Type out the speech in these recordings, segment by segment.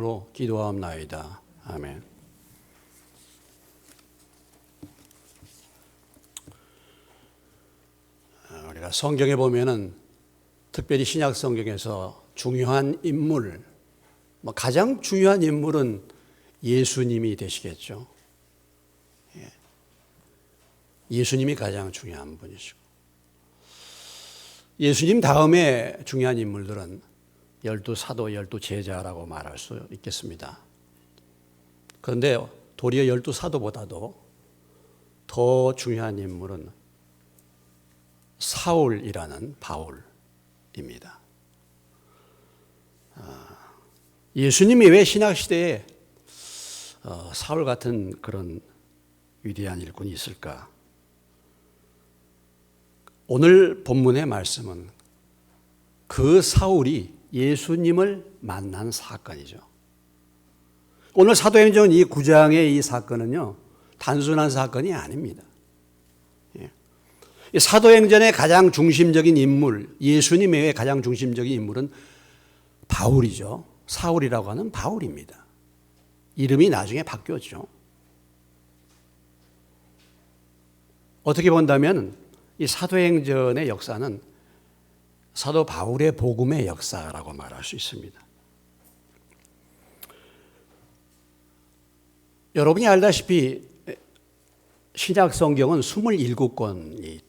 로 기도하옵나이다. 아멘. 우리가 성경에 보면은 특별히 신약 성경에서 중요한 인물, 가장 중요한 인물은 예수님이 되시겠죠. 예수님이 가장 중요한 분이시고, 예수님 다음에 중요한 인물들은 12사도, 12제자라고 말할 수 있겠습니다. 그런데 도리어 12사도보다도 더 중요한 인물은 사울이라는 바울입니다. 예수님이 왜 신약시대에 사울 같은 그런 위대한 일꾼이 있을까? 오늘 본문의 말씀은 그 사울이 예수님을 만난 사건이죠. 오늘 사도행전 이 9장의 이 사건은요, 단순한 사건이 아닙니다. 사도행전의 가장 중심적인 인물, 예수님 외에 가장 중심적인 인물은 바울이죠. 사울이라고 하는 바울입니다. 이름이 나중에 바뀌었죠. 어떻게 본다면 이 사도행전의 역사는 사도 바울의 복음의 역사라고 말할 수 있습니다. 여러분이 알다시피 신약 성경은 27권이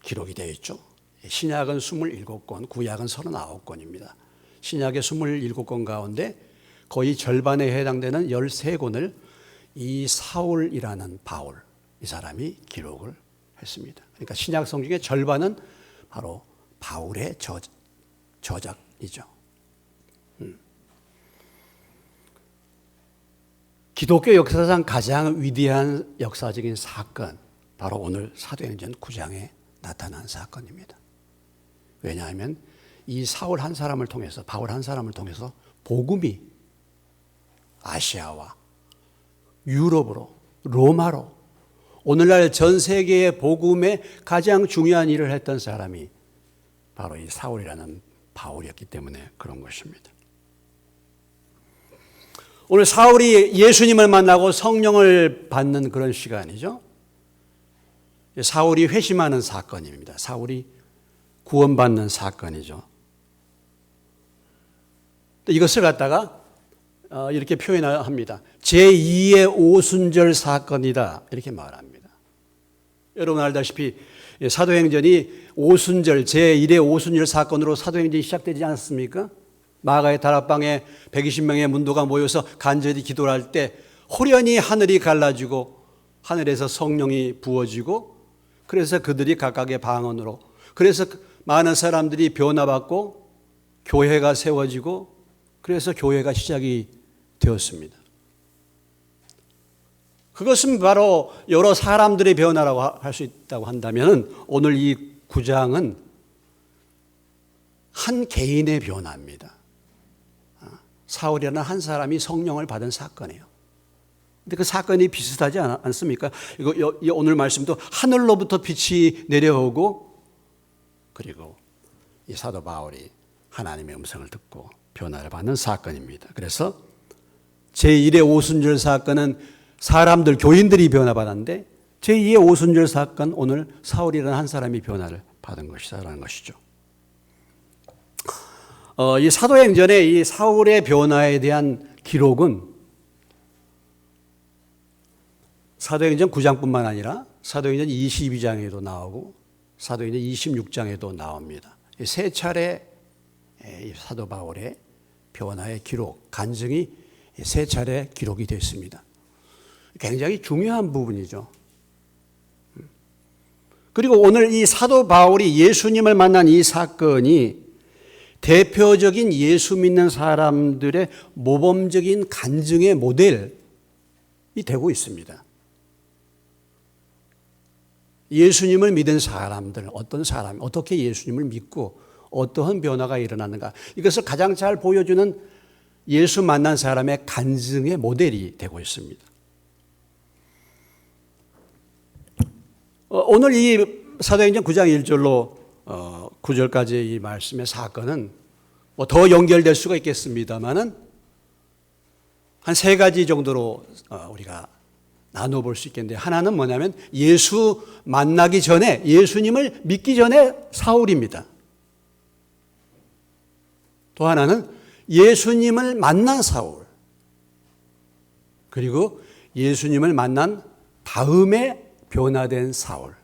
기록이 되어 있죠. 신약은 27권, 구약은 39권입니다. 신약의 27권 가운데 거의 절반에 해당되는 13권을 이 사울이라는 바울, 이 사람이 기록을 했습니다. 그러니까 신약 성경의 절반은 바로 바울의 저작이죠. 기독교 역사상 가장 위대한 역사적인 사건, 바로 오늘 사도행전 9장에 나타난 사건입니다. 왜냐하면 이 사울 한 사람을 통해서, 바울 한 사람을 통해서 복음이 아시아와 유럽으로, 로마로, 오늘날 전 세계의 복음에 가장 중요한 일을 했던 사람이 바로 이 사울이라는 바울이었기 때문에 그런 것입니다. 오늘 사울이 예수님을 만나고 성령을 받는 그런 시간이죠. 사울이 회심하는 사건입니다. 사울이 구원받는 사건이죠. 이것을 갖다가 이렇게 표현합니다. 제2의 오순절 사건이다, 이렇게 말합니다. 여러분 알다시피 사도행전이 오순절, 제1의 오순절 사건으로 사도행전이 시작되지 않았습니까? 마가의 다락방에 120명의 문도가 모여서 간절히 기도를 할 때 호련히 하늘이 갈라지고 하늘에서 성령이 부어지고, 그래서 그들이 각각의 방언으로, 그래서 많은 사람들이 변화받고 교회가 세워지고, 그래서 교회가 시작이 되었습니다. 그것은 바로 여러 사람들의 변화라고 할 수 있다고 한다면, 오늘 이 9장은 한 개인의 변화입니다. 사울이라는 한 사람이 성령을 받은 사건이에요. 근데 그 사건이 비슷하지 않습니까? 오늘 말씀도 하늘로부터 빛이 내려오고, 그리고 이 사도 바울이 하나님의 음성을 듣고 변화를 받는 사건입니다. 그래서 제1의 오순절 사건은 사람들, 교인들이 변화받았는데, 제2의 오순절 사건, 오늘 사울이라는 한 사람이 변화를 받은 것이다라는 것이죠. 이 사도행전의 이 사울의 변화에 대한 기록은 사도행전 9장뿐만 아니라 사도행전 22장에도 나오고 사도행전 26장에도 나옵니다. 세 차례 사도 바울의 변화의 기록, 간증이 세 차례 기록이 됐습니다. 굉장히 중요한 부분이죠. 그리고 오늘 이 사도 바울이 예수님을 만난 이 사건이 대표적인 예수 믿는 사람들의 모범적인 간증의 모델이 되고 있습니다. 예수님을 믿은 사람들, 어떤 사람, 어떻게 예수님을 믿고 어떠한 변화가 일어나는가, 이것을 가장 잘 보여주는 예수 만난 사람의 간증의 모델이 되고 있습니다. 오늘 이 사도행전 9장 1절로 9절까지 이 말씀의 사건은 뭐 더 연결될 수가 있겠습니다만은 한 세 가지 정도로 우리가 나눠볼 수 있겠는데, 하나는 뭐냐면 예수 만나기 전에, 예수님을 믿기 전에 사울입니다. 또 하나는 예수님을 만난 사울, 그리고 예수님을 만난 다음에 변화된 사울.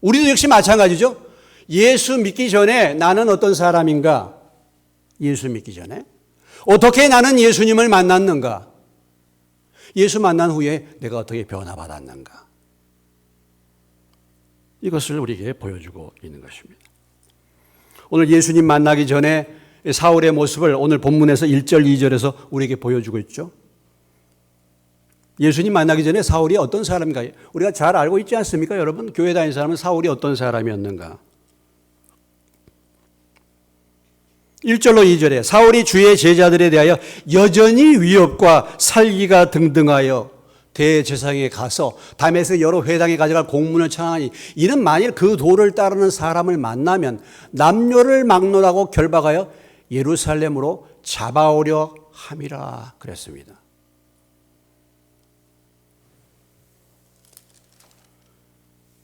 우리도 역시 마찬가지죠. 예수 믿기 전에 나는 어떤 사람인가? 예수 믿기 전에 어떻게 나는 예수님을 만났는가? 예수 만난 후에 내가 어떻게 변화받았는가? 이것을 우리에게 보여주고 있는 것입니다. 오늘 예수님 만나기 전에 사울의 모습을 오늘 본문에서 1절, 2절에서 우리에게 보여주고 있죠. 예수님 만나기 전에 사울이 어떤 사람인가? 우리가 잘 알고 있지 않습니까? 여러분, 교회 다니는 사람은 사울이 어떤 사람이었는가? 1절로 2절에 사울이 주의 제자들에 대하여 여전히 위협과 살기가 등등하여 대제사장에 가서 담에서 여러 회당에 가져갈 공문을 청하니, 이는 만일 그 도를 따르는 사람을 만나면 남녀를 막론하고 결박하여 예루살렘으로 잡아오려 함이라 그랬습니다.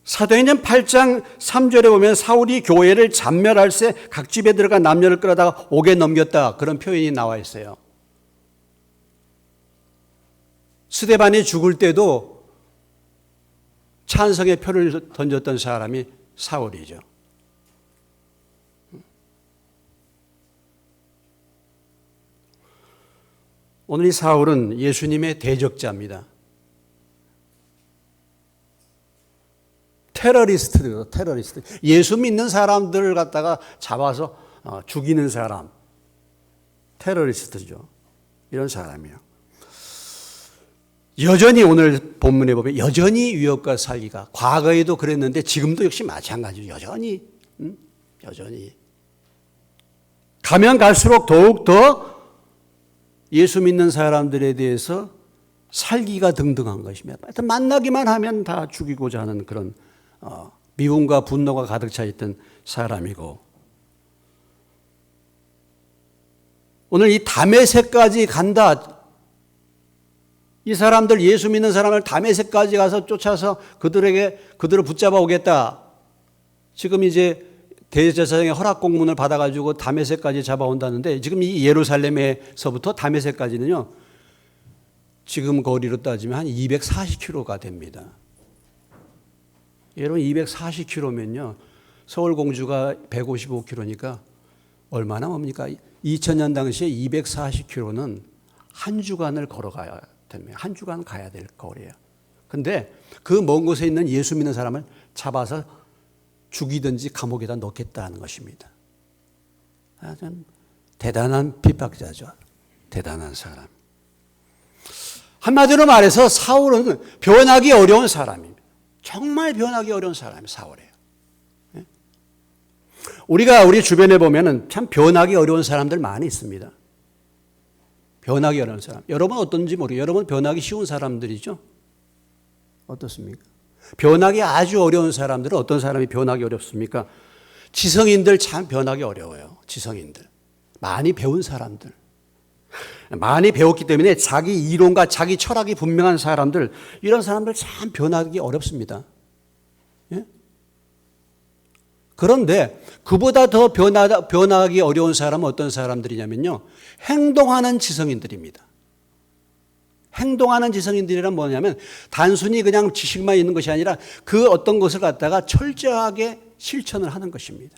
사도행전 8장 3절에 보면 사울이 교회를 잔멸할 새 각 집에 들어가 남녀를 끌어다가 옥에 넘겼다, 그런 표현이 나와 있어요. 스데반이 죽을 때도 찬성의 표를 던졌던 사람이 사울이죠. 오늘 이 사울은 예수님의 대적자입니다. 테러리스트. 예수 믿는 사람들을 갖다가 잡아서 죽이는 사람. 테러리스트죠. 이런 사람이에요. 여전히 오늘 본문에 보면 여전히 위협과 살기가, 과거에도 그랬는데 지금도 역시 마찬가지로 여전히 가면 갈수록 더욱더 예수 믿는 사람들에 대해서 살기가 등등한 것입니다. 하여튼 만나기만 하면 다 죽이고자 하는 그런 미움과 분노가 가득 차 있던 사람이고, 오늘 이 다메섹까지 간다. 이 사람들, 예수 믿는 사람을 다메섹까지 가서 쫓아서 그들을 붙잡아 오겠다. 지금 이제 대제사장의 허락 공문을 받아가지고 다메섹까지 잡아온다는데, 지금 이 예루살렘에서부터 다메섹까지는요, 지금 거리로 따지면 한 240km가 됩니다. 여러분, 240km면요, 서울 공주가 155km니까 얼마나 뭡니까? 2000년 당시에 240km는 한 주간을 걸어가야 됩니다. 한 주간 가야 될 거리예요. 근데 그 먼 곳에 있는 예수 믿는 사람을 잡아서 죽이든지 감옥에다 넣겠다는 것입니다. 아주 대단한 핍박자죠. 대단한 사람. 한마디로 말해서 사울은 변하기 어려운 사람입니다. 정말 변하기 어려운 사람이 사울이에요. 우리가 우리 주변에 보면은 참 변하기 어려운 사람들 많이 있습니다. 변하기 어려운 사람. 여러분 어떤지 모르겠어요. 여러분 변하기 쉬운 사람들이죠? 어떻습니까? 변하기 아주 어려운 사람들은 어떤 사람이 변하기 어렵습니까? 지성인들 참 변하기 어려워요. 지성인들. 많이 배운 사람들. 많이 배웠기 때문에 자기 이론과 자기 철학이 분명한 사람들, 이런 사람들 참 변하기 어렵습니다. 예? 그런데 그보다 더 변하기 어려운 사람은 어떤 사람들이냐면요, 행동하는 지성인들입니다. 행동하는 지성인들이란 뭐냐면 단순히 그냥 지식만 있는 것이 아니라 그 어떤 것을 갖다가 철저하게 실천을 하는 것입니다.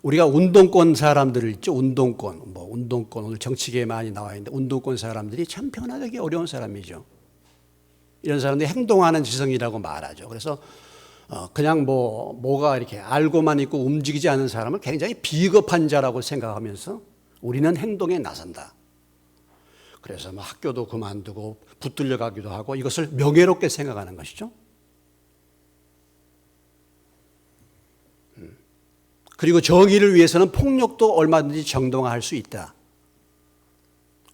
우리가 운동권 사람들을 있죠. 운동권, 오늘 정치계에 많이 나와 있는데 운동권 사람들이 참 변화되기 어려운 사람이죠. 이런 사람들이 행동하는 지성이라고 말하죠. 그래서 그냥 뭐가 이렇게 알고만 있고 움직이지 않는 사람을 굉장히 비겁한 자라고 생각하면서 우리는 행동에 나선다. 그래서 학교도 그만두고 붙들려 가기도 하고 이것을 명예롭게 생각하는 것이죠. 그리고 정의를 위해서는 폭력도 얼마든지 정당화할 수 있다.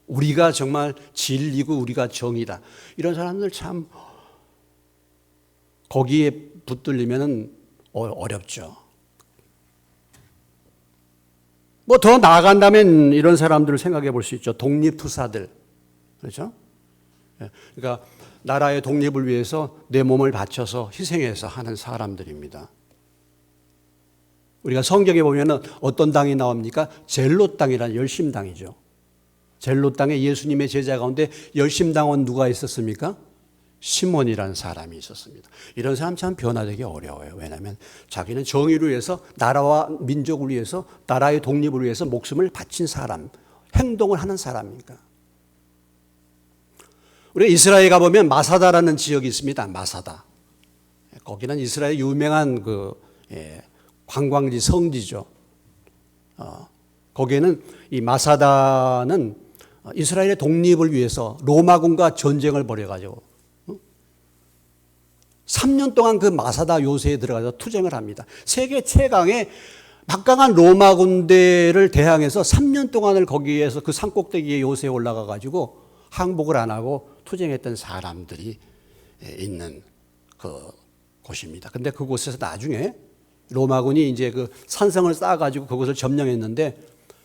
우리가 정말 진리고 우리가 정의다. 이런 사람들 참 거기에 붙들리면 어렵죠. 뭐 더 나아간다면 이런 사람들을 생각해 볼 수 있죠. 독립투사들. 그렇죠? 그러니까 나라의 독립을 위해서 내 몸을 바쳐서 희생해서 하는 사람들입니다. 우리가 성경에 보면은 어떤 당이 나옵니까? 젤롯 당이라는 열심당이죠. 젤롯 당에 예수님의 제자 가운데 열심당원 누가 있었습니까? 시몬이라는 사람이 있었습니다. 이런 사람 참 변화되기 어려워요. 왜냐하면 자기는 정의를 위해서 나라와 민족을 위해서 나라의 독립을 위해서 목숨을 바친 사람, 행동을 하는 사람이니까. 우리가 이스라엘에 가보면 마사다라는 지역이 있습니다. 마사다. 거기는 이스라엘 유명한 관광지 성지죠. 거기에는 이 마사다는 이스라엘의 독립을 위해서 로마군과 전쟁을 벌여가지고 3년 동안 그 마사다 요새에 들어가서 투쟁을 합니다. 세계 최강의 막강한 로마 군대를 대항해서 3년 동안을 거기에서 그 산꼭대기에 요새에 올라가 가지고 항복을 안 하고 투쟁했던 사람들이 있는 그 곳입니다. 근데 그곳에서 나중에 로마군이 이제 그 산성을 쌓아가지고 그곳을 점령했는데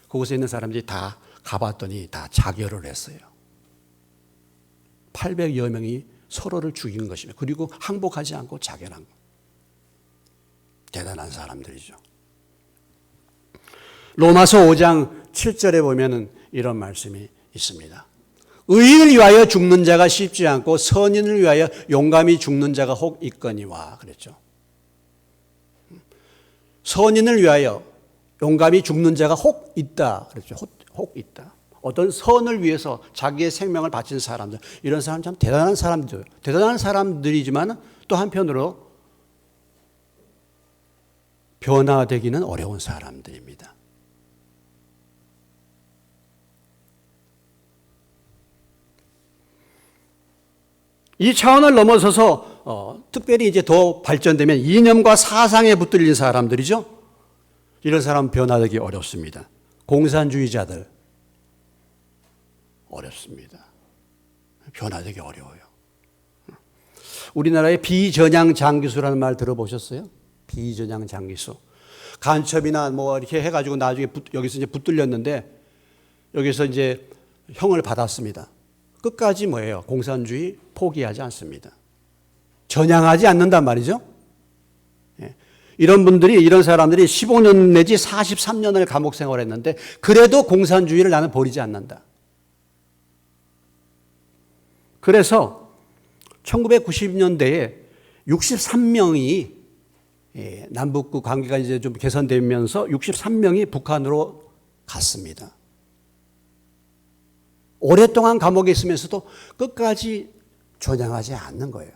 그곳에 있는 사람들이 다 가봤더니 다 자결을 했어요. 800여 명이 서로를 죽인 것입니다. 그리고 항복하지 않고 자결한 것. 대단한 사람들이죠. 로마서 5장 7절에 보면은 이런 말씀이 있습니다. 의인을 위하여 죽는 자가 쉽지 않고 선인을 위하여 용감히 죽는 자가 혹 있거니와 그랬죠. 선인을 위하여 용감히 죽는 자가 혹 있다 그랬죠. 혹 있다. 어떤 선을 위해서 자기의 생명을 바친 사람들, 이런 사람 참 대단한 사람들, 대단한 사람들이지만 또 한편으로 변화되기는 어려운 사람들입니다. 이 차원을 넘어서서 특별히 이제 더 발전되면 이념과 사상에 붙들린 사람들이죠. 이런 사람은 변화되기 어렵습니다. 공산주의자들 어렵습니다. 변화되기 어려워요. 우리나라의 비전향 장기수라는 말 들어보셨어요? 비전향 장기수. 간첩이나 뭐 이렇게 해가지고 나중에 여기서 이제 붙들렸는데 여기서 이제 형을 받았습니다. 끝까지 뭐예요? 공산주의 포기하지 않습니다. 전향하지 않는단 말이죠. 이런 사람들이 15년 내지 43년을 감옥 생활했는데 그래도 공산주의를 나는 버리지 않는다. 그래서 1990년대에 63명이 남북 관계가 이제 좀 개선되면서 63명이 북한으로 갔습니다. 오랫동안 감옥에 있으면서도 끝까지 전향하지 않는 거예요.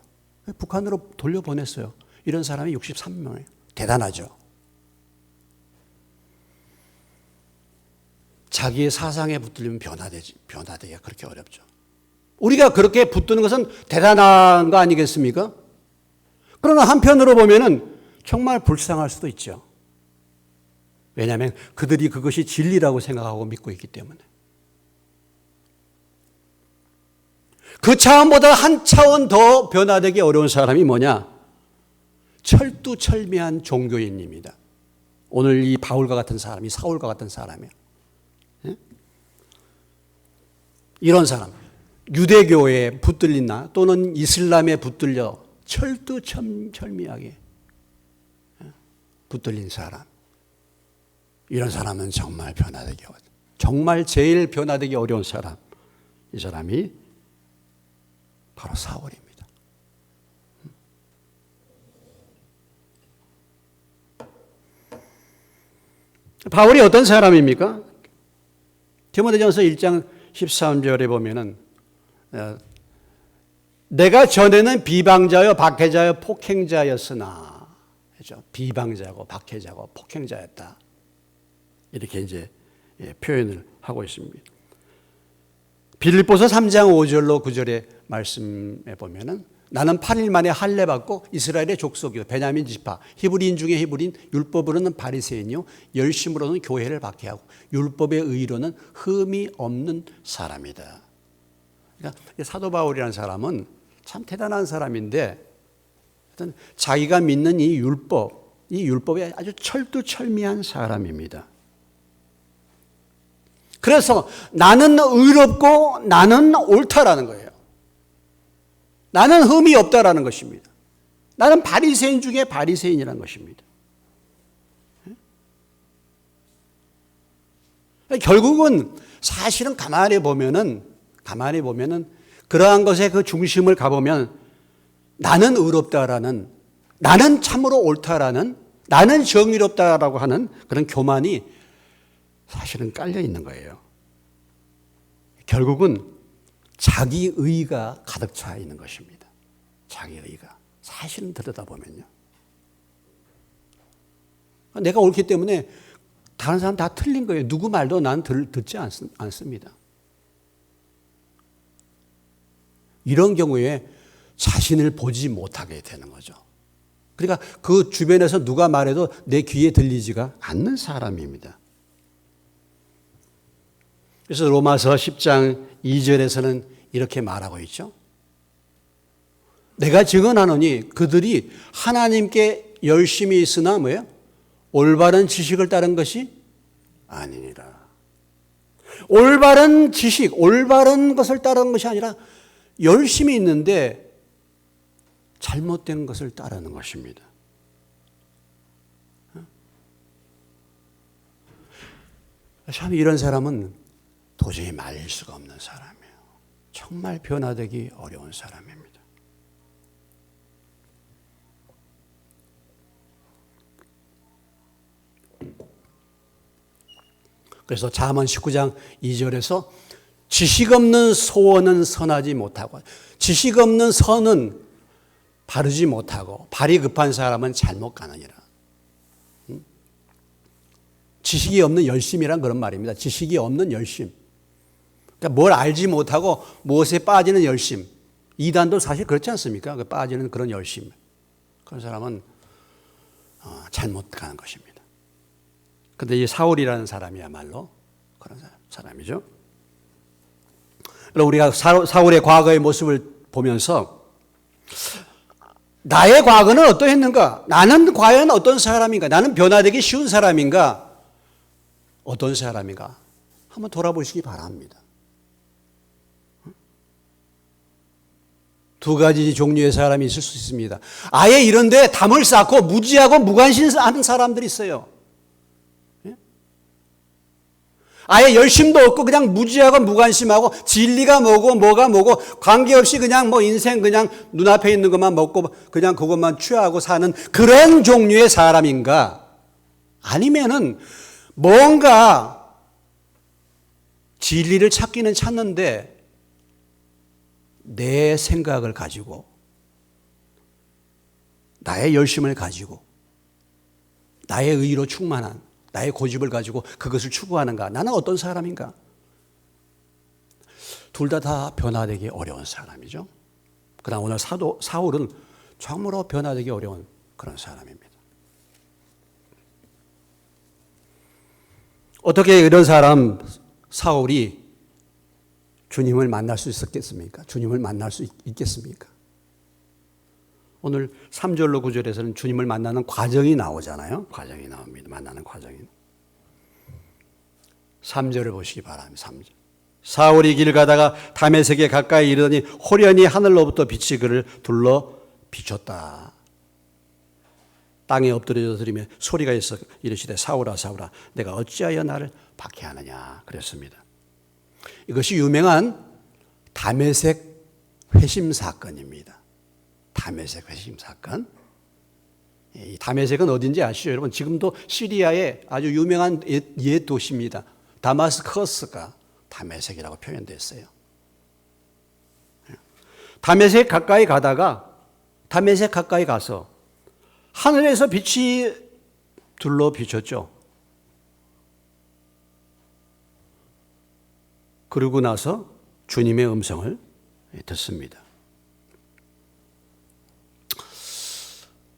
북한으로 돌려보냈어요. 이런 사람이 63명이에요. 대단하죠. 자기의 사상에 붙들리면 변화되기가 그렇게 어렵죠. 우리가 그렇게 붙드는 것은 대단한 거 아니겠습니까? 그러나 한편으로 보면은 정말 불쌍할 수도 있죠. 왜냐하면 그들이 그것이 진리라고 생각하고 믿고 있기 때문에. 그 차원보다 한 차원 더 변화되기 어려운 사람이 뭐냐? 철두철미한 종교인입니다. 오늘 이 바울과 같은 사람이 사울과 같은 사람이에요. 이런 사람, 유대교에 붙들리나 또는 이슬람에 붙들려 철두철미하게 붙들린 사람, 이런 사람은 정말 변화되기 어려워요. 정말 제일 변화되기 어려운 사람, 이 사람이 바로 사울입니다. 바울이 어떤 사람입니까? 디모데전서 1장 13절에 보면은 내가 전에는 비방자여 박해자여 폭행자였으나, 그렇죠? 비방자고 박해자고 폭행자였다. 이렇게 이제 표현을 하고 있습니다. 빌립보서 3장 5절로 9절의 말씀에 보면은 나는 8일 만에 할례 받고 이스라엘의 족속이요 베냐민 지파 히브리인 중에 히브리인 율법으로는 바리새인이요 열심으로는 교회를 박해하고 율법의 의로는 흠이 없는 사람이다. 그러니까 사도 바울이라는 사람은 참 대단한 사람인데 자기가 믿는 이 율법에 아주 철두철미한 사람입니다. 그래서 나는 의롭고 나는 옳다라는 거예요. 나는 흠이 없다라는 것입니다. 나는 바리새인 중에 바리새인이라는 것입니다. 결국은 사실은 가만히 보면은 그러한 것에 그 중심을 가보면 나는 의롭다라는, 나는 참으로 옳다라는, 나는 정의롭다라고 하는 그런 교만이 사실은 깔려 있는 거예요. 결국은 자기의가 가득 차 있는 것입니다. 자기의가. 사실은 들여다보면요. 내가 옳기 때문에 다른 사람 다 틀린 거예요. 누구 말도 난 듣지 않습니다. 이런 경우에 자신을 보지 못하게 되는 거죠. 그러니까 그 주변에서 누가 말해도 내 귀에 들리지가 않는 사람입니다. 그래서 로마서 10장 2절에서는 이렇게 말하고 있죠. 내가 증언하노니 그들이 하나님께 열심히 있으나 뭐예요? 올바른 지식을 따른 것이 아니니라. 올바른 지식, 올바른 것을 따르는 것이 아니라 열심히 있는데 잘못된 것을 따르는 것입니다. 참 이런 사람은 도저히 말릴 수가 없는 사람이에요. 정말 변화되기 어려운 사람입니다. 그래서 잠언 19장 2절에서 지식 없는 소원은 선하지 못하고, 지식 없는 선은 바르지 못하고 발이 급한 사람은 잘못 가느니라. 지식이 없는 열심이란 그런 말입니다. 지식이 없는 열심. 그러니까 뭘 알지 못하고 무엇에 빠지는 열심. 이단도 사실 그렇지 않습니까? 빠지는 그런 열심. 그런 사람은 잘못 가는 것입니다. 그런데 이 사울이라는 사람이야말로 그런 사람이죠. 우리가 사울의 과거의 모습을 보면서 나의 과거는 어떠했는가? 나는 과연 어떤 사람인가? 나는 변화되기 쉬운 사람인가? 어떤 사람인가? 한번 돌아보시기 바랍니다. 두 가지 종류의 사람이 있을 수 있습니다. 아예 이런데 담을 쌓고 무지하고 무관심하는 사람들이 있어요. 아예 열심도 없고 그냥 무지하고 무관심하고 진리가 뭐고 뭐가 뭐고 관계없이 그냥 뭐 인생 그냥 눈앞에 있는 것만 먹고 그냥 그것만 취하고 사는 그런 종류의 사람인가? 아니면은 뭔가 진리를 찾기는 찾는데 내 생각을 가지고 나의 열심을 가지고 나의 의로 충만한 나의 고집을 가지고 그것을 추구하는가? 나는 어떤 사람인가? 둘 다 변화되기 어려운 사람이죠. 그러나 오늘 사울은 참으로 변화되기 어려운 그런 사람입니다. 어떻게 이런 사람 사울이 주님을 만날 수 있었겠습니까? 주님을 만날 수 있겠습니까? 오늘 3절로 9절에서는 주님을 만나는 과정이 나오잖아요. 과정이 나옵니다. 만나는 과정이. 3절을 보시기 바랍니다. 3절. 사울이 길 가다가 다메섹에 가까이 이르더니 호련히 하늘로부터 빛이 그를 둘러 비췄다. 땅에 엎드려 들으며 소리가 있어 이르시되 사울아 사울아 내가 어찌하여 나를 박해하느냐 그랬습니다. 이것이 유명한 다메섹 회심 사건입니다. 다메섹 회심 사건. 이 다메섹은 어딘지 아시죠? 여러분 지금도 시리아의 아주 유명한 옛 도시입니다. 다마스커스가 다메섹이라고 표현됐어요. 다메섹 가까이 가서 하늘에서 빛이 둘러 비쳤죠. 그러고 나서 주님의 음성을 듣습니다.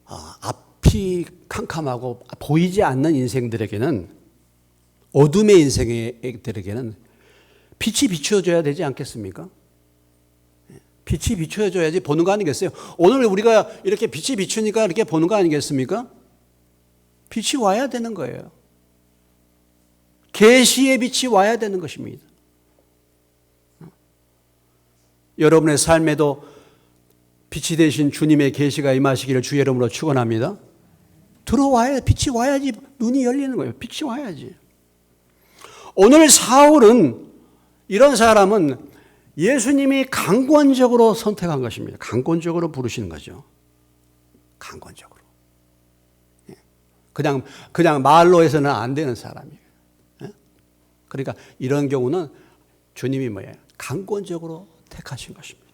앞이 캄캄하고 보이지 않는 인생들에게는 어둠의 인생들에게는 빛이 비춰줘야 되지 않겠습니까? 빛이 비춰줘야지 보는 거 아니겠어요? 오늘 우리가 이렇게 빛이 비추니까 이렇게 보는 거 아니겠습니까? 빛이 와야 되는 거예요. 계시의 빛이 와야 되는 것입니다. 여러분의 삶에도 빛이 되신 주님의 계시가 임하시기를 주의 이름으로 축원합니다. 들어와야 빛이 와야지 눈이 열리는 거예요. 빛이 와야지. 오늘 사울은 이런 사람은 예수님이 강권적으로 선택한 것입니다. 강권적으로 부르시는 거죠. 강권적으로. 그냥 말로 해서는 안 되는 사람이에요. 그러니까 이런 경우는 주님이 뭐예요? 강권적으로 택하신 것입니다.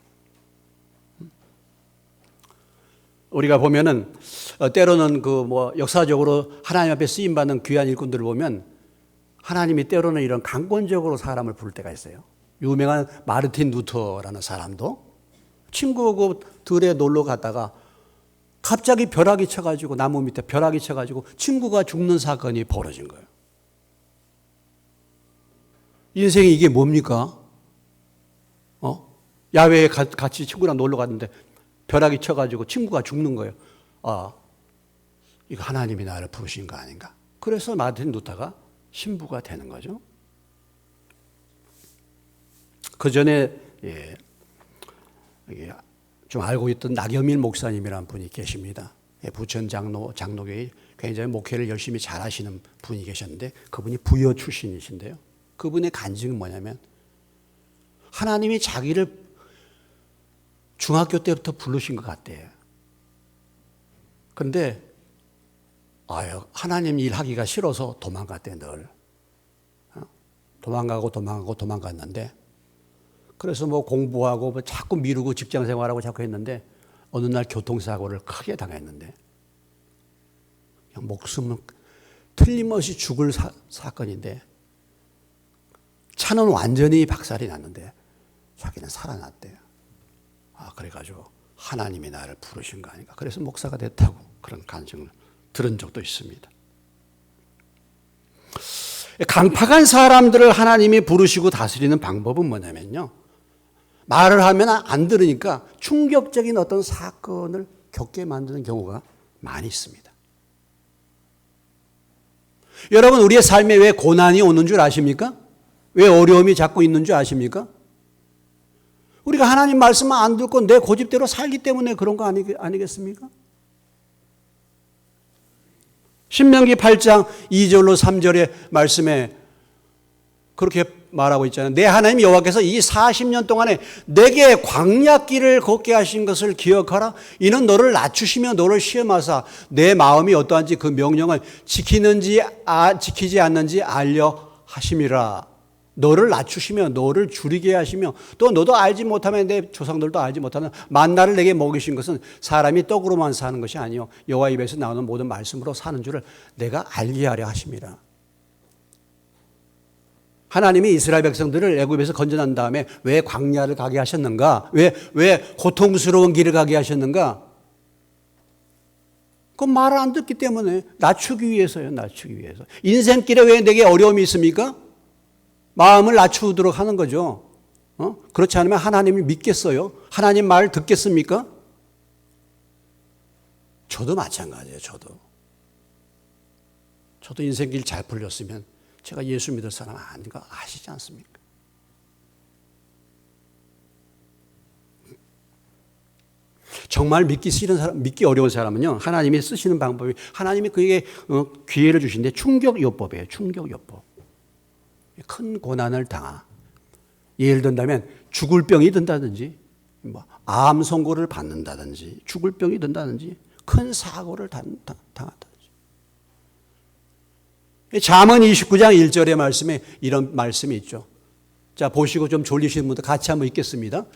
우리가 보면은 때로는 역사적으로 하나님 앞에 쓰임 받는 귀한 일꾼들을 보면 하나님이 때로는 이런 강권적으로 사람을 부를 때가 있어요. 유명한 마르틴 루터라는 사람도 친구하고 들에 놀러 갔다가 갑자기 벼락이 쳐가지고 나무 밑에 벼락이 쳐가지고 친구가 죽는 사건이 벌어진 거예요. 인생이 이게 뭡니까? 야외에 같이 친구랑 놀러 갔는데 벼락이 쳐가지고 친구가 죽는 거예요. 이거 하나님이 나를 부르신 거 아닌가? 그래서 마르틴 루터가 신부가 되는 거죠. 그 전에 좀 알고 있던 나겸일 목사님이라는 분이 계십니다. 부천 장로교회 굉장히 목회를 열심히 잘하시는 분이 계셨는데 그분이 부여 출신이신데요. 그분의 간증은 뭐냐면 하나님이 자기를 중학교 때부터 부르신 것 같대요. 그런데 하나님 일 하기가 싫어서 도망갔대 늘. 도망갔는데 그래서 공부하고 자꾸 미루고 직장 생활하고 자꾸 했는데 어느 날 교통사고를 크게 당했는데 그냥 목숨은 틀림없이 죽을 사건인데 차는 완전히 박살이 났는데 자기는 살아났대요. 그래가지고 하나님이 나를 부르신 거 아닌가. 그래서 목사가 됐다고 그런 간증을 들은 적도 있습니다. 강팍한 사람들을 하나님이 부르시고 다스리는 방법은 뭐냐면요. 말을 하면 안 들으니까 충격적인 어떤 사건을 겪게 만드는 경우가 많이 있습니다. 여러분, 우리의 삶에 왜 고난이 오는 줄 아십니까? 왜 어려움이 자꾸 있는 줄 아십니까? 우리가 하나님 말씀만 안 듣고 내 고집대로 살기 때문에 그런 거 아니겠습니까? 신명기 8장 2절로 3절의 말씀에 그렇게 말하고 있잖아요. 내 하나님 여호와께서 이 40년 동안에 내게 광야길을 걷게 하신 것을 기억하라. 이는 너를 낮추시며 너를 시험하사 내 마음이 어떠한지 그 명령을 지키지 않는지 알려 하심이라. 너를 낮추시며 너를 줄이게 하시며 또 너도 알지 못하면 내 조상들도 알지 못하는 만나를 내게 먹이신 것은 사람이 떡으로만 사는 것이 아니요 여호와 입에서 나오는 모든 말씀으로 사는 줄을 내가 알게 하려 하심이라. 하나님이 이스라엘 백성들을 애굽에서 건져난 다음에 왜 광야를 가게 하셨는가? 왜 고통스러운 길을 가게 하셨는가? 그 말을 안 듣기 때문에 낮추기 위해서요. 낮추기 위해서. 인생길에 왜 내게 어려움이 있습니까? 마음을 낮추도록 하는 거죠. 그렇지 않으면 하나님을 믿겠어요? 하나님 말 듣겠습니까? 저도 마찬가지예요. 저도 인생길 잘 풀렸으면 제가 예수 믿을 사람 아닌 거 아시지 않습니까? 정말 믿기 싫은 사람, 믿기 어려운 사람은요, 하나님이 쓰시는 방법이, 하나님이 그에게 기회를 주신데 충격요법이에요. 충격요법. 큰 고난을 예를 든다면 죽을 병이 든다든지, 암 선고를 받는다든지, 죽을 병이 든다든지, 큰 사고를 당한다든지. 잠언 29장 1절의 말씀에 이런 말씀이 있죠. 자, 보시고 좀 졸리시는 분들 같이 한번 읽겠습니다.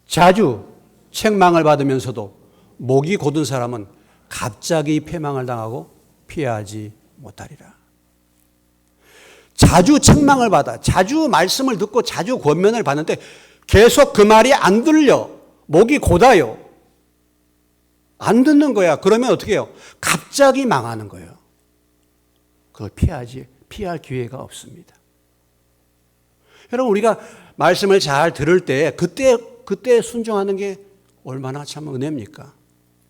자주 책망을 받으면서도 목이 곧은 사람은 갑자기 패망을 당하고 피하지 못하리라. 자주 책망을 받아, 자주 말씀을 듣고 자주 권면을 받는데 계속 그 말이 안 들려. 목이 곧아요. 안 듣는 거야. 그러면 어떻게 해요? 갑자기 망하는 거예요. 그걸 피할 기회가 없습니다. 여러분, 우리가 말씀을 잘 들을 때 그때 순종하는 게 얼마나 참 은혜입니까?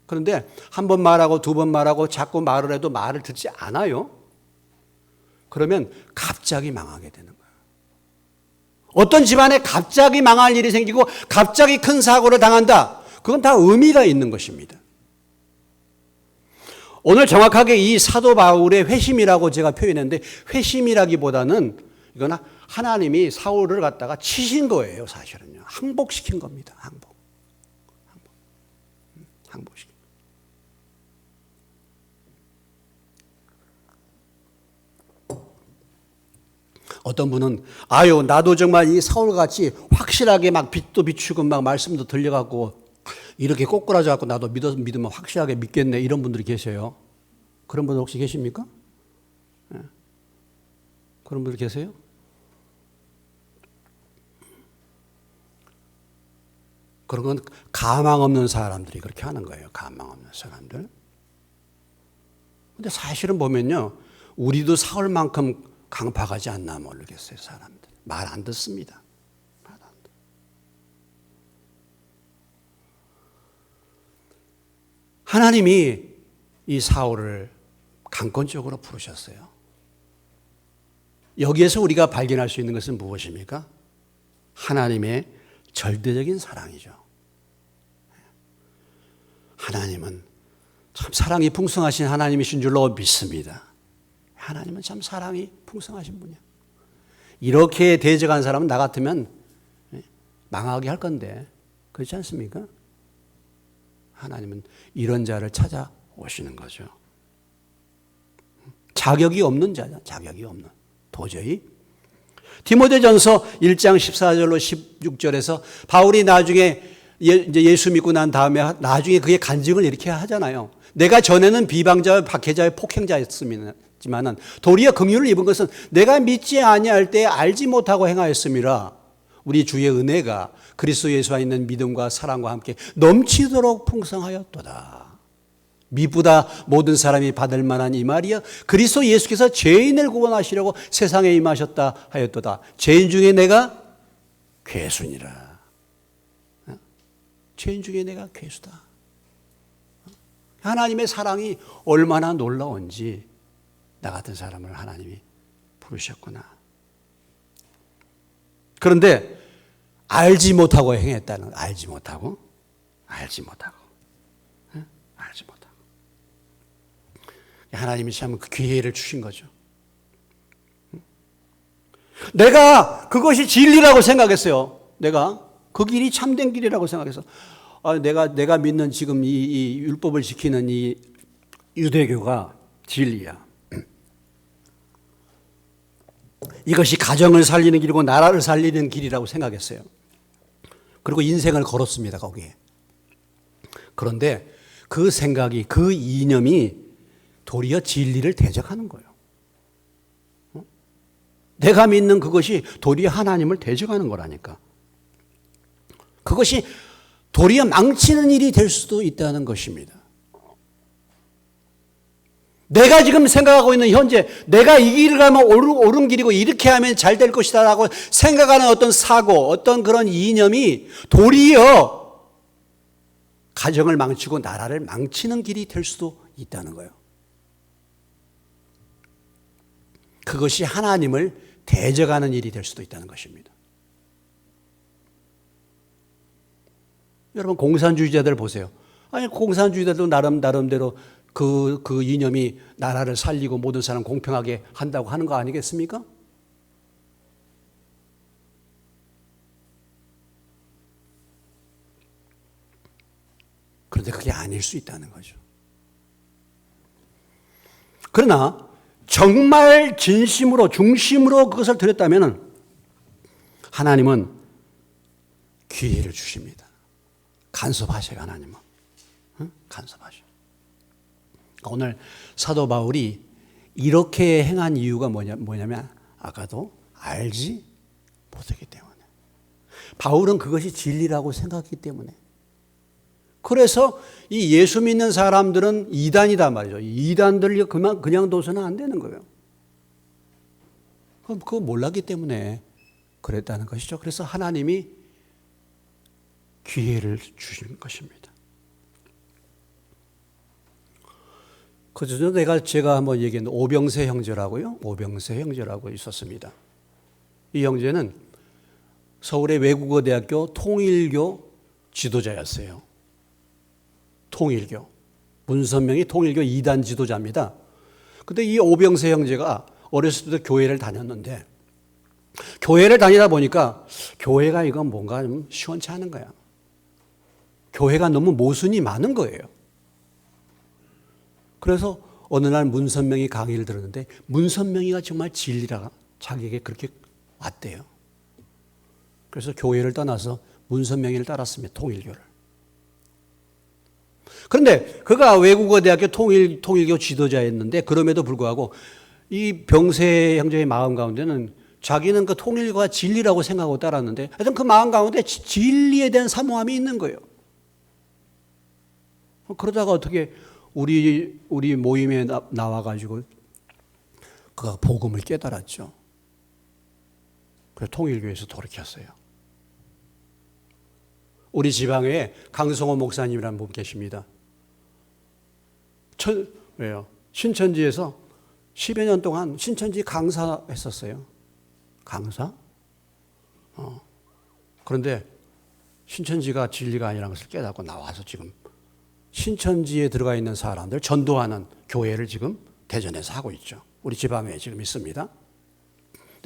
그런데 한 번 말하고 두 번 말하고 자꾸 말을 해도 말을 듣지 않아요. 그러면 갑자기 망하게 되는 거예요. 어떤 집안에 갑자기 망할 일이 생기고 갑자기 큰 사고를 당한다. 그건 다 의미가 있는 것입니다. 오늘 정확하게 이 사도 바울의 회심이라고 제가 표현했는데 회심이라기보다는 이건 하나님이 사울을 갖다가 치신 거예요. 사실은요. 항복시킨 겁니다. 항복시킨. 어떤 분은 아유 나도 정말 이 사울같이 확실하게 막 빛도 비추고 막 말씀도 들려갖고 이렇게 꼬꾸라져 갖고 나도 믿으면 확실하게 믿겠네 이런 분들이 계세요. 그런 분들 혹시 계십니까? 네. 그런 분들 계세요? 그런 건 가망 없는 사람들이 그렇게 하는 거예요. 가망 없는 사람들. 근데 사실은 보면요. 우리도 사울만큼 강팍하지 않나 모르겠어요. 사람들. 말 안 듣습니다. 말 안 듣. 하나님이 이 사울을 강권적으로 부르셨어요. 여기에서 우리가 발견할 수 있는 것은 무엇입니까? 하나님의 절대적인 사랑이죠. 하나님은 참 사랑이 풍성하신 하나님이신 줄로 믿습니다. 하나님은 참 사랑이 풍성하신 분이야. 이렇게 대적한 사람은 나 같으면 망하게 할 건데 그렇지 않습니까? 하나님은 이런 자를 찾아오시는 거죠. 자격이 없는 자죠. 자격이 없는. 도저히. 디모데전서 1장 14절로 16절에서 바울이 나중에 이제 예수 믿고 난 다음에 나중에 그게 간증을 이렇게 하잖아요. 내가 전에는 비방자와 박해자의 폭행자였지만은 도리어 긍휼을 입은 것은 내가 믿지 아니할 때 알지 못하고 행하였음이라. 우리 주의 은혜가 그리스도 예수 안에 있는 믿음과 사랑과 함께 넘치도록 풍성하였도다. 미보다 모든 사람이 받을 만한 이 말이여 그리스도 예수께서 죄인을 구원하시려고 세상에 임하셨다 하였도다. 죄인 중에 내가 괴수니라. 죄인 중에 내가 괴수다. 하나님의 사랑이 얼마나 놀라운지 나 같은 사람을 하나님이 부르셨구나. 그런데 알지 못하고 행했다는 알지 못하고 하나님이 참 그 기회를 주신 거죠. 내가 그것이 진리라고 생각했어요. 내가 그 길이 참된 길이라고 생각해서 내가 믿는 지금 이 율법을 지키는 이 유대교가 진리야. 이것이 가정을 살리는 길이고 나라를 살리는 길이라고 생각했어요. 그리고 인생을 걸었습니다. 거기에. 그런데 그 생각이 그 이념이 도리어 진리를 대적하는 거예요. 내가 믿는 그것이 도리어 하나님을 대적하는 거라니까. 그것이 도리어 망치는 일이 될 수도 있다는 것입니다. 내가 지금 생각하고 있는 현재 내가 이 길을 가면 옳은 길이고 이렇게 하면 잘 될 것이다 라고 생각하는 어떤 사고 어떤 그런 이념이 도리어 가정을 망치고 나라를 망치는 길이 될 수도 있다는 거예요. 그것이 하나님을 대적하는 일이 될 수도 있다는 것입니다. 여러분 공산주의자들 보세요. 아니 공산주의자도 나름대로 그 이념이 나라를 살리고 모든 사람 공평하게 한다고 하는 거 아니겠습니까? 그런데 그게 아닐 수 있다는 거죠. 그러나 정말 진심으로 중심으로 그것을 드렸다면 하나님은 기회를 주십니다. 간섭하셔요. 하나님은. 간섭하셔요. 오늘 사도 바울이 이렇게 행한 이유가 뭐냐면 아까도 알지 못했기 때문에. 바울은 그것이 진리라고 생각했기 때문에. 그래서 이 예수 믿는 사람들은 이단이다 말이죠. 이단들 그냥 둬서는 안 되는 거예요. 그거 몰랐기 때문에 그랬다는 것이죠. 그래서 하나님이 기회를 주신 것입니다. 그저 제가 한번 얘기한 오병세 형제라고요. 오병세 형제라고 있었습니다. 이 형제는 서울의 외국어대학교 통일교 지도자였어요. 통일교. 문선명이 통일교 2단 지도자입니다. 근데 이 오병세 형제가 어렸을 때 교회를 다녔는데 교회를 다니다 보니까 교회가 이건 뭔가 좀 시원치 않은 거야. 교회가 너무 모순이 많은 거예요. 그래서 어느 날 문선명이 강의를 들었는데 문선명이가 정말 진리라 자기에게 그렇게 왔대요. 그래서 교회를 떠나서 문선명이를 따랐습니다. 통일교를. 그런데 그가 외국어대학교 통일교 지도자였는데 그럼에도 불구하고 이 병세 형제의 마음 가운데는 자기는 그 통일교가 진리라고 생각하고 따랐는데 하여튼 그 마음 가운데 진리에 대한 사모함이 있는 거예요. 그러다가 어떻게 우리 모임에 나와가지고 그가 복음을 깨달았죠. 그래서 통일교에서 돌이켰어요. 우리 지방에 강성호 목사님이라는 분 계십니다. 왜요? 신천지에서 10여 년 동안 신천지 강사 했었어요. 강사? 그런데 신천지가 진리가 아니라는 것을 깨닫고 나와서 지금 신천지에 들어가 있는 사람들 전도하는 교회를 지금 대전에서 하고 있죠. 우리 지방에 지금 있습니다.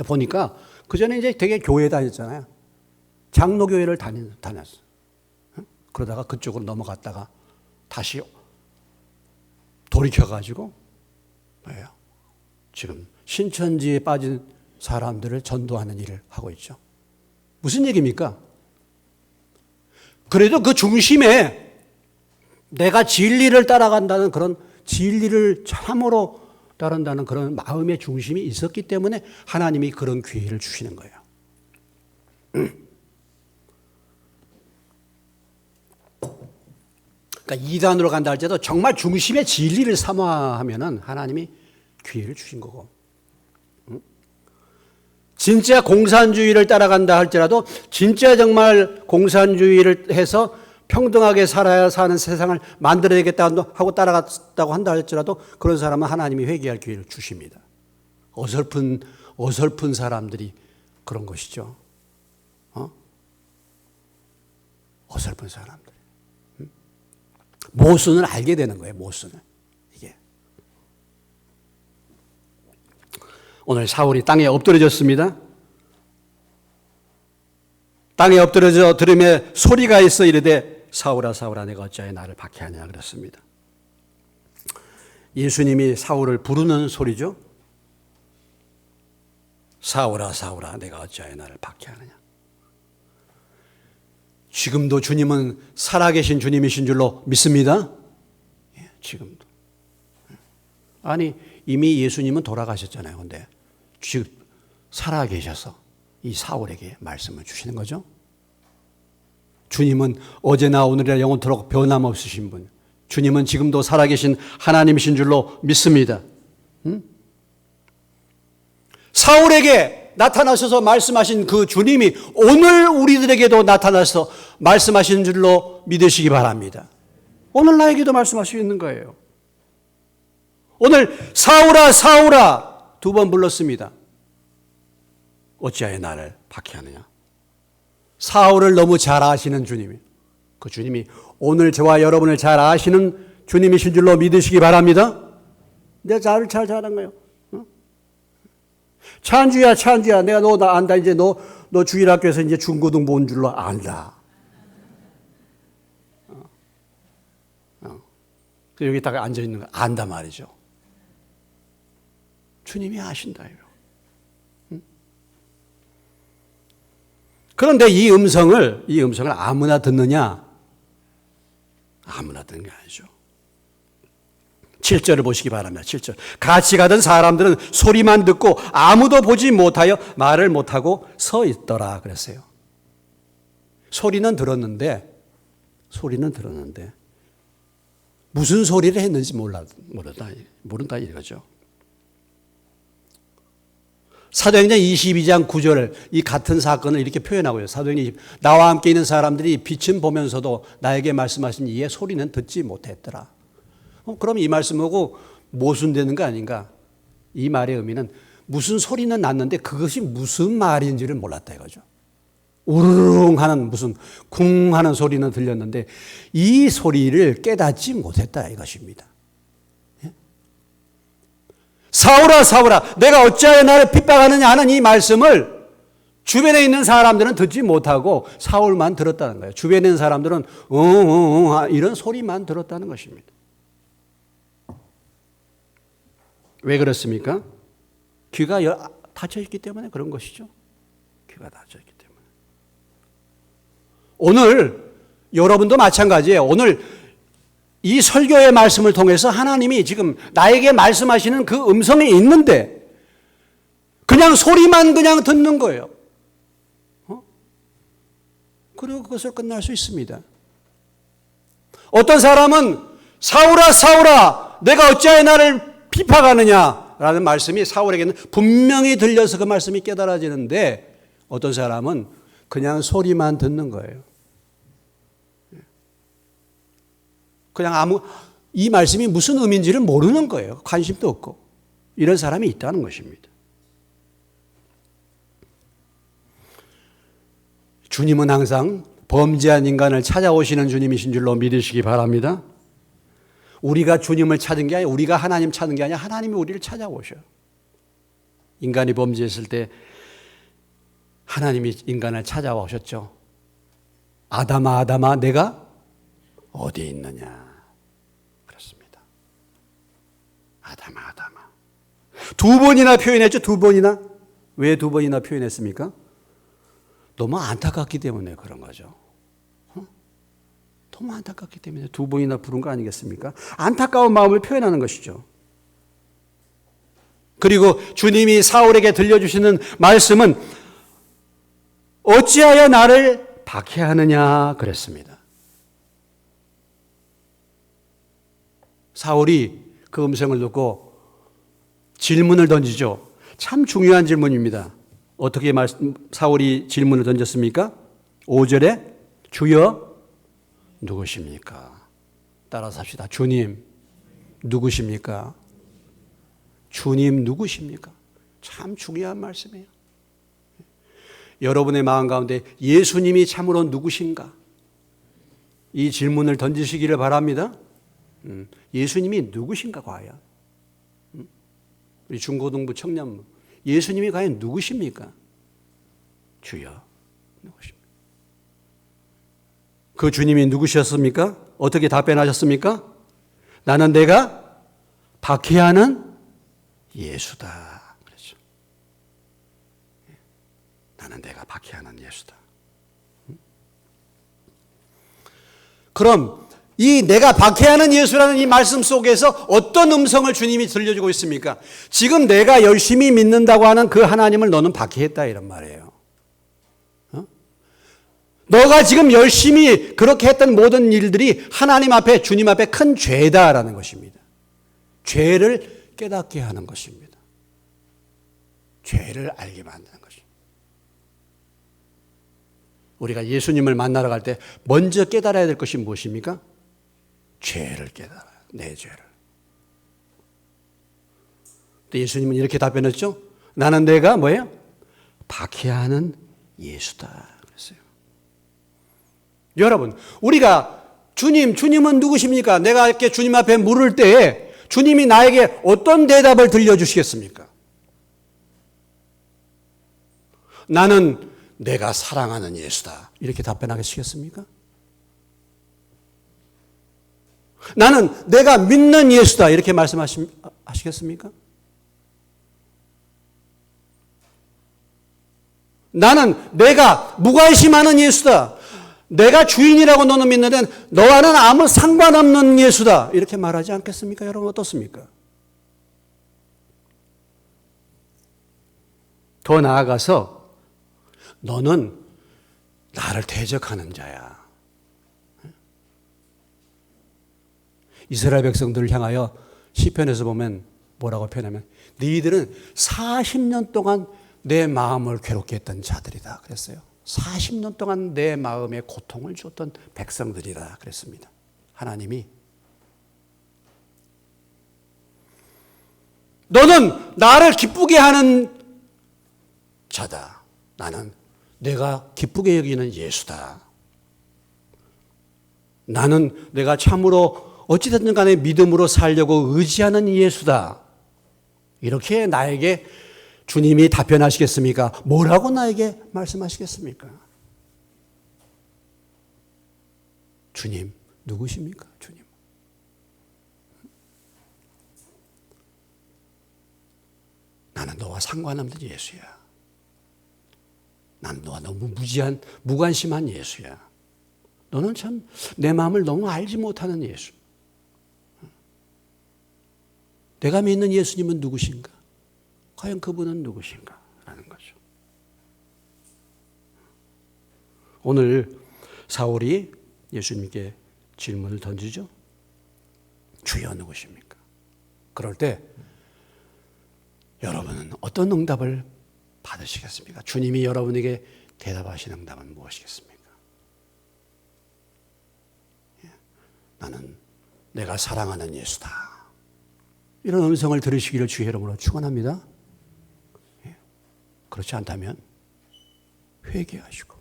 보니까 그 전에 이제 되게 교회 다녔잖아요. 장로교회를 다녔어. 그러다가 그쪽으로 넘어갔다가 다시 돌이켜가지고 뭐예요? 지금 신천지에 빠진 사람들을 전도하는 일을 하고 있죠. 무슨 얘기입니까? 그래도 그 중심에 내가 진리를 따라간다는 그런 진리를 참으로 따른다는 그런 마음의 중심이 있었기 때문에 하나님이 그런 기회를 주시는 거예요. 그러니까 2단으로 간다 할지라도 정말 중심의 진리를 사모하면은 하나님이 기회를 주신 거고. 진짜 공산주의를 따라간다 할지라도 진짜 정말 공산주의를 해서 평등하게 살아야 사는 세상을 만들어야겠다 하고 따라갔다고 한다 할지라도 그런 사람은 하나님이 회개할 기회를 주십니다. 어설픈 사람들이 그런 것이죠. 어설픈 사람들. 모순을 알게 되는 거예요. 모순을. 이게. 오늘 사울이 땅에 엎드려졌습니다. 땅에 엎드려져 들음에 소리가 있어 이르되 사울아 사울아 내가 어찌하여 나를 박해하냐 그랬습니다. 예수님이 사울을 부르는 소리죠. 사울아 사울아 내가 어찌하여 나를 박해하느냐. 지금도 주님은 살아계신 주님이신 줄로 믿습니다. 예, 지금도. 아니 이미 예수님은 돌아가셨잖아요. 근데 지금 살아계셔서 이 사울에게 말씀을 주시는 거죠. 주님은 어제나 오늘이나 영원토록 변함없으신 분. 주님은 지금도 살아계신 하나님이신 줄로 믿습니다. 사울에게 나타나셔서 말씀하신 그 주님이 오늘 우리들에게도 나타나서 말씀하신 줄로 믿으시기 바랍니다. 오늘 나에게도 말씀하시고 있는 거예요. 오늘 사울아 사울아 2번 불렀습니다. 어찌하여 나를 박해하느냐. 사울을 너무 잘 아시는 주님이, 그 주님이 오늘 저와 여러분을 잘 아시는 주님이신 줄로 믿으시기 바랍니다. 내가 나를 잘 아는 거예요. 찬주야 찬주야 내가 너 나 안다. 이제 너 주일학교에서 이제 중고등부 온 줄로 안다. 여기 딱 앉아 있는 거 안다 말이죠. 주님이 아신다. 그런데 이 음성을 아무나 듣느냐? 아무나 듣는 게 아니죠. 7절을 보시기 바랍니다. 7절. 같이 가던 사람들은 소리만 듣고 아무도 보지 못하여 말을 못하고 서 있더라 그랬어요. 소리는 들었는데 무슨 소리를 했는지 모른다 이거죠. 사도행전 22장 9절 이 같은 사건을 이렇게 표현하고 있어요. 사도행전 20, 나와 함께 있는 사람들이 빛은 보면서도 나에게 말씀하신 이의 소리는 듣지 못했더라. 그럼 이 말씀하고 모순되는 거 아닌가? 이 말의 의미는 무슨 소리는 났는데 그것이 무슨 말인지를 몰랐다 이거죠. 우르릉 하는 무슨 쿵 하는 소리는 들렸는데 이 소리를 깨닫지 못했다 이것입니다. 사울아 사울아 내가 어찌하여 나를 핍박하느냐 하는 이 말씀을 주변에 있는 사람들은 듣지 못하고 사울만 들었다는 거예요. 주변에 있는 사람들은 이런 소리만 들었다는 것입니다. 왜 그렇습니까? 귀가 닫혀 있기 때문에 그런 것이죠. 귀가 닫혀 있기 때문에. 오늘 여러분도 마찬가지예요. 오늘 이 설교의 말씀을 통해서 하나님이 지금 나에게 말씀하시는 그 음성이 있는데 그냥 소리만 그냥 듣는 거예요. 그리고 그것을 끝날 수 있습니다. 어떤 사람은 사울아 사울아 내가 어찌하여 나를 핍박하느냐라는 말씀이 사울에게는 분명히 들려서 그 말씀이 깨달아지는데 어떤 사람은 그냥 소리만 듣는 거예요. 그냥 이 말씀이 무슨 의미인지를 모르는 거예요. 관심도 없고. 이런 사람이 있다는 것입니다. 주님은 항상 범죄한 인간을 찾아오시는 주님이신 줄로 믿으시기 바랍니다. 우리가 주님을 찾은 게 아니라 우리가 하나님 찾는 게 아니라 하나님이 우리를 찾아오셔요. 인간이 범죄했을 때 하나님이 인간을 찾아오셨죠. 아담아 아담아 내가 어디 있느냐. 그렇습니다. 아담아 아담아. 두 번이나 표현했죠. 두 번이나. 왜 두 번이나 표현했습니까? 너무 안타깝기 때문에 그런 거죠. 너무 안타깝기 때문에 두 번이나 부른 거 아니겠습니까? 안타까운 마음을 표현하는 것이죠. 그리고 주님이 사울에게 들려주시는 말씀은 어찌하여 나를 박해하느냐 그랬습니다. 사울이 그 음성을 듣고 질문을 던지죠. 참 중요한 질문입니다. 어떻게 사울이 질문을 던졌습니까? 5절에 주여 누구십니까? 따라서 합시다. 주님 누구십니까? 주님 누구십니까? 참 중요한 말씀이에요. 여러분의 마음 가운데 예수님이 참으로 누구신가? 이 질문을 던지시기를 바랍니다. 예수님이 누구신가 과연? 우리 중고등부 청년부 예수님이 과연 누구십니까? 주여 누구십니까? 그 주님이 누구셨습니까? 어떻게 답변하셨습니까? 나는 내가 박해하는 예수다. 그렇죠. 나는 내가 박해하는 예수다. 그럼 이 내가 박해하는 예수라는 이 말씀 속에서 어떤 음성을 주님이 들려주고 있습니까? 지금 내가 열심히 믿는다고 하는 그 하나님을 너는 박해했다 이런 말이에요. 너가 지금 열심히 그렇게 했던 모든 일들이 하나님 앞에 주님 앞에 큰 죄다라는 것입니다. 죄를 깨닫게 하는 것입니다. 죄를 알게 만드는 것입니다. 우리가 예수님을 만나러 갈 때 먼저 깨달아야 될 것이 무엇입니까? 죄를 깨달아요. 내 죄를. 또 예수님은 이렇게 답변했죠. 나는 내가 뭐예요? 박해하는 예수다. 그랬어요. 여러분, 우리가 주님은 누구십니까? 내가 이렇게 주님 앞에 물을 때에 주님이 나에게 어떤 대답을 들려주시겠습니까? 나는 내가 사랑하는 예수다. 이렇게 답변하시겠습니까? 나는 내가 믿는 예수다. 이렇게 말씀하시겠습니까? 나는 내가 무관심하는 예수다. 내가 주인이라고 너는 믿는데 너와는 아무 상관없는 예수다. 이렇게 말하지 않겠습니까? 여러분 어떻습니까? 더 나아가서 너는 나를 대적하는 자야. 이스라엘 백성들을 향하여 시편에서 보면 뭐라고 표현하면 너희들은 40년 동안 내 마음을 괴롭게 했던 자들이다 그랬어요. 40년 동안 내 마음에 고통을 줬던 백성들이라 그랬습니다. 하나님이 너는 나를 기쁘게 하는 자다. 나는 내가 기쁘게 여기는 예수다. 나는 내가 참으로 어찌됐든 간에 믿음으로 살려고 의지하는 예수다. 이렇게 나에게 주님이 답변하시겠습니까? 뭐라고 나에게 말씀하시겠습니까? 주님, 누구십니까? 주님. 나는 너와 상관없는 예수야. 나는 너와 너무 무관심한 예수야. 너는 참 내 마음을 너무 알지 못하는 예수. 내가 믿는 예수님은 누구신가? 과연 그분은 누구신가? 라는 거죠. 오늘 사울이 예수님께 질문을 던지죠. 주여 누구십니까? 그럴 때 여러분은 어떤 응답을 받으시겠습니까? 주님이 여러분에게 대답하시는 응답은 무엇이겠습니까? 나는 내가 사랑하는 예수다. 이런 음성을 들으시기를 주의 이름으로 축원합니다. 그렇지 않다면 회개하시고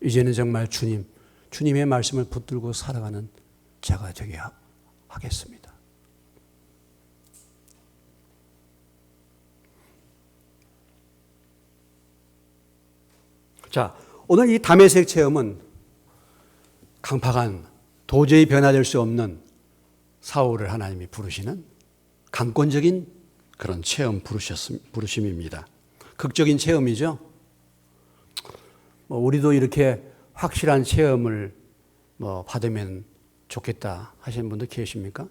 이제는 정말 주님의 말씀을 붙들고 살아가는 자가 되게 하겠습니다. 자, 오늘 이 다메섹 체험은 강팍한 도저히 변화될 수 없는 사울을 하나님이 부르시는 강권적인 그런 부르심입니다. 극적인 체험이죠. 우리도 이렇게 확실한 체험을 받으면 좋겠다 하시는 분들 계십니까?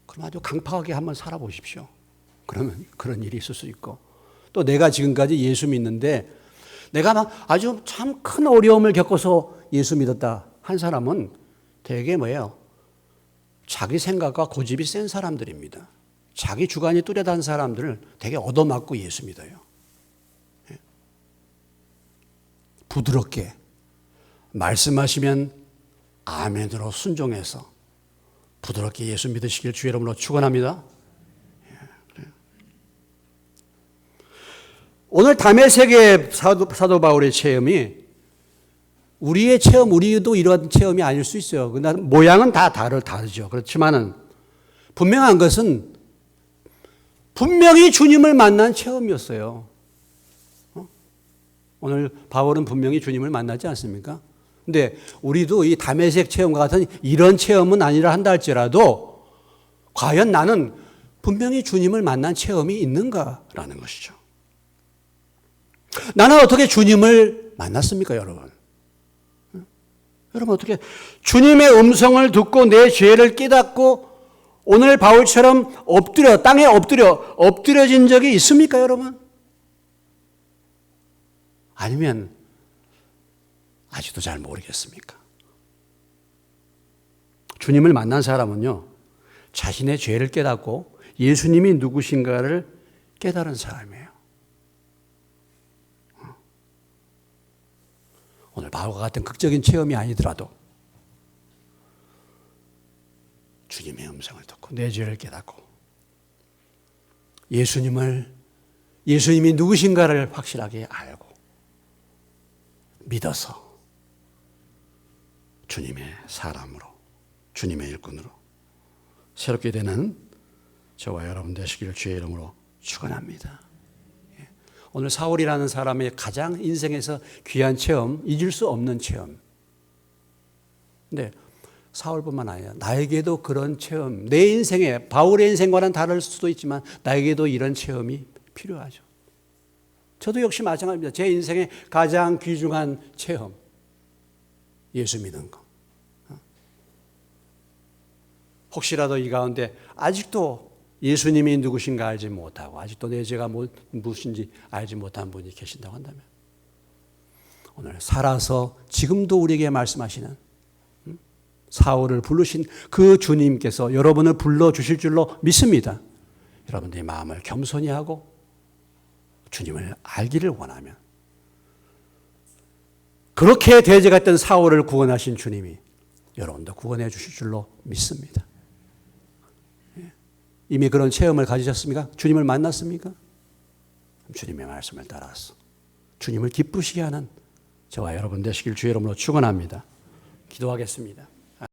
그럼 아주 강팍하게 한번 살아보십시오. 그러면 그런 일이 있을 수 있고, 또 내가 지금까지 예수 믿는데 내가 막 아주 참 큰 어려움을 겪어서 예수 믿었다 한 사람은 되게 뭐예요? 자기 생각과 고집이 센 사람들입니다. 자기 주관이 뚜렷한 사람들을 되게 얻어맞고 예수 믿어요. 부드럽게 말씀하시면 아멘으로 순종해서 부드럽게 예수 믿으시길 주의 이름으로 축원합니다. 오늘 다메섹의 사도 바울의 체험이 우리의 체험, 우리도 이런 체험이 아닐 수 있어요. 모양은 다 다르죠. 그렇지만은 분명한 것은 분명히 주님을 만난 체험이었어요. 오늘 바울은 분명히 주님을 만나지 않습니까? 근데 우리도 이 다메섹 체험과 같은 이런 체험은 아니라 한다 할지라도 과연 나는 분명히 주님을 만난 체험이 있는가라는 것이죠. 나는 어떻게 주님을 만났습니까, 여러분? 여러분 어떻게 주님의 음성을 듣고 내 죄를 깨닫고 오늘 바울처럼 땅에 엎드려진 적이 있습니까, 여러분? 아니면 아직도 잘 모르겠습니까? 주님을 만난 사람은요, 자신의 죄를 깨닫고 예수님이 누구신가를 깨달은 사람이에요. 오늘 바울과 같은 극적인 체험이 아니더라도 주님의 음성을 듣고 내 죄를 깨닫고 예수님이 누구신가를 확실하게 알고 믿어서 주님의 사람으로, 주님의 일꾼으로 새롭게 되는 저와 여러분 되시기를 주의 이름으로 축원합니다. 오늘 사울이라는 사람의 가장 인생에서 귀한 체험, 잊을 수 없는 체험. 근데 사울뿐만 아니라 나에게도 그런 체험, 내 인생에 바울의 인생과는 다를 수도 있지만 나에게도 이런 체험이 필요하죠. 저도 역시 마찬가지입니다. 제 인생의 가장 귀중한 체험, 예수 믿는 거. 혹시라도 이 가운데 아직도 예수님이 누구신가 알지 못하고 아직도 내 죄가 무엇인지 알지 못한 분이 계신다고 한다면 오늘 살아서 지금도 우리에게 말씀하시는 사울을 부르신 그 주님께서 여러분을 불러주실 줄로 믿습니다. 여러분들의 마음을 겸손히 하고 주님을 알기를 원하면 그렇게 대적했던 사울을 구원하신 주님이 여러분도 구원해 주실 줄로 믿습니다. 이미 그런 체험을 가지셨습니까? 주님을 만났습니까? 주님의 말씀을 따라서 주님을 기쁘시게 하는 저와 여러분 되시길 주의 이름으로 축원합니다. 기도하겠습니다.